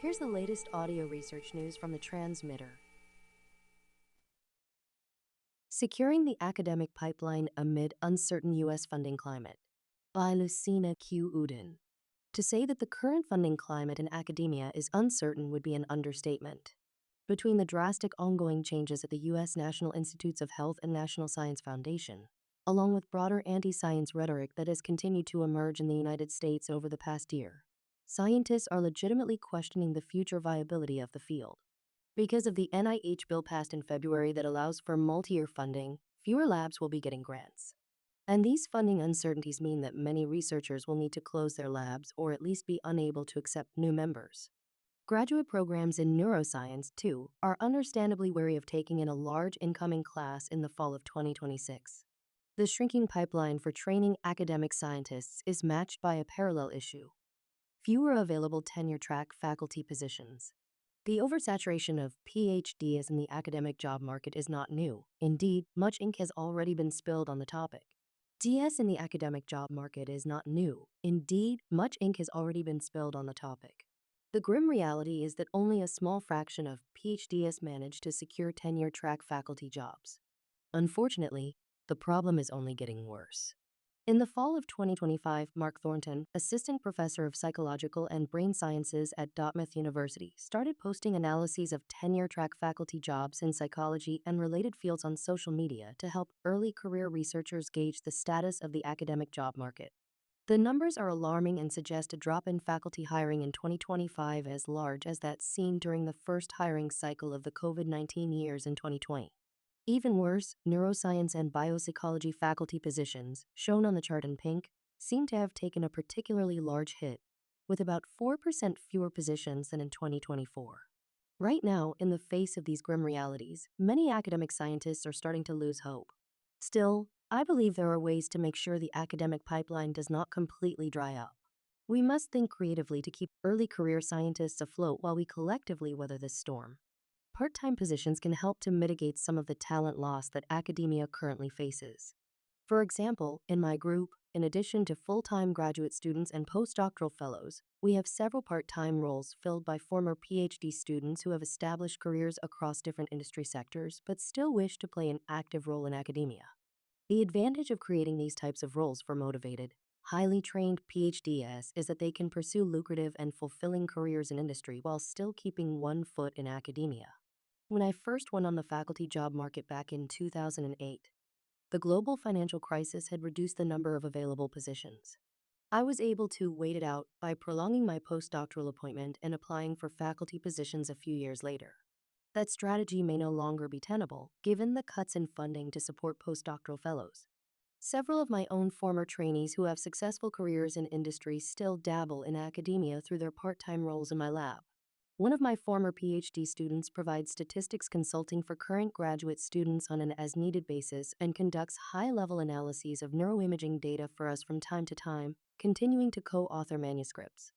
Here's the latest audio research news from the transmitter. Securing the Academic Pipeline Amid Uncertain U.S. Funding Climate by Lucina Q. Udin. To say that the current funding climate in academia is uncertain would be an understatement. Between the drastic ongoing changes at the U.S. National Institutes of Health and National Science Foundation, along with broader anti-science rhetoric that has continued to emerge in the United States over the past year, scientists are legitimately questioning the future viability of the field. Because of the NIH bill passed in February that allows for multi-year funding, fewer labs will be getting grants. And these funding uncertainties mean that many researchers will need to close their labs or at least be unable to accept new members. Graduate programs in neuroscience, too, are understandably wary of taking in a large incoming class in the fall of 2026. The shrinking pipeline for training academic scientists is matched by a parallel issue: fewer available tenure-track faculty positions. The oversaturation of PhDs in the academic job market is not new. Indeed, much ink has already been spilled on the topic. DS in the academic job market is not new. Indeed, much ink has already been spilled on the topic. The grim reality is that only a small fraction of PhDs manage to secure tenure-track faculty jobs. Unfortunately, the problem is only getting worse. In the fall of 2025, Mark Thornton, assistant professor of psychological and brain sciences at Dartmouth University, started posting analyses of tenure-track faculty jobs in psychology and related fields on social media to help early career researchers gauge the status of the academic job market. The numbers are alarming and suggest a drop in faculty hiring in 2025 as large as that seen during the first hiring cycle of the COVID-19 years in 2020. Even worse, neuroscience and biopsychology faculty positions, shown on the chart in pink, seem to have taken a particularly large hit, with about 4% fewer positions than in 2024. Right now, in the face of these grim realities, many academic scientists are starting to lose hope. Still, I believe there are ways to make sure the academic pipeline does not completely dry up. We must think creatively to keep early career scientists afloat while we collectively weather this storm. Part-time positions can help to mitigate some of the talent loss that academia currently faces. For example, in my group, in addition to full-time graduate students and postdoctoral fellows, we have several part-time roles filled by former PhD students who have established careers across different industry sectors but still wish to play an active role in academia. The advantage of creating these types of roles for motivated, highly trained PhDs is that they can pursue lucrative and fulfilling careers in industry while still keeping one foot in academia. When I first went on the faculty job market back in 2008, the global financial crisis had reduced the number of available positions. I was able to wait it out by prolonging my postdoctoral appointment and applying for faculty positions a few years later. That strategy may no longer be tenable, given the cuts in funding to support postdoctoral fellows. Several of my own former trainees who have successful careers in industry still dabble in academia through their part-time roles in my lab. One of my former PhD students provides statistics consulting for current graduate students on an as-needed basis and conducts high-level analyses of neuroimaging data for us from time to time, continuing to co-author manuscripts.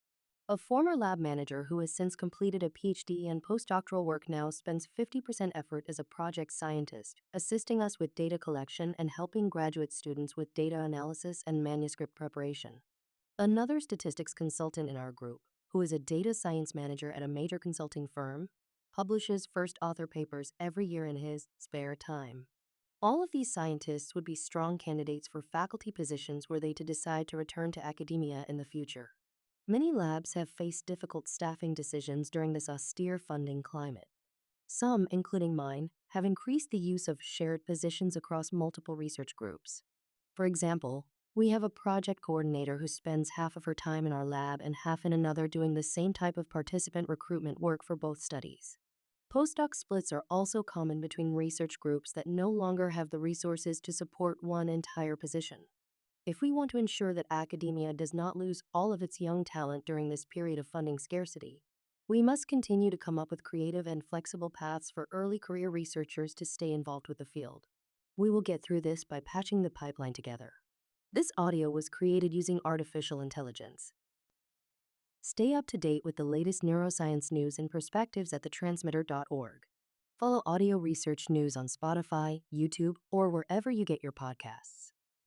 A former lab manager who has since completed a PhD and postdoctoral work now spends 50% effort as a project scientist, assisting us with data collection and helping graduate students with data analysis and manuscript preparation. Another statistics consultant in our group, who is a data science manager at a major consulting firm, publishes first author papers every year in his spare time. All of these scientists would be strong candidates for faculty positions were they to decide to return to academia in the future. Many labs have faced difficult staffing decisions during this austere funding climate. Some, including mine, have increased the use of shared positions across multiple research groups. For example, we have a project coordinator who spends half of her time in our lab and half in another doing the same type of participant recruitment work for both studies. Postdoc splits are also common between research groups that no longer have the resources to support one entire position. If we want to ensure that academia does not lose all of its young talent during this period of funding scarcity, we must continue to come up with creative and flexible paths for early career researchers to stay involved with the field. We will get through this by patching the pipeline together. This audio was created using artificial intelligence. Stay up to date with the latest neuroscience news and perspectives at thetransmitter.org. Follow audio research news on Spotify, YouTube, or wherever you get your podcasts.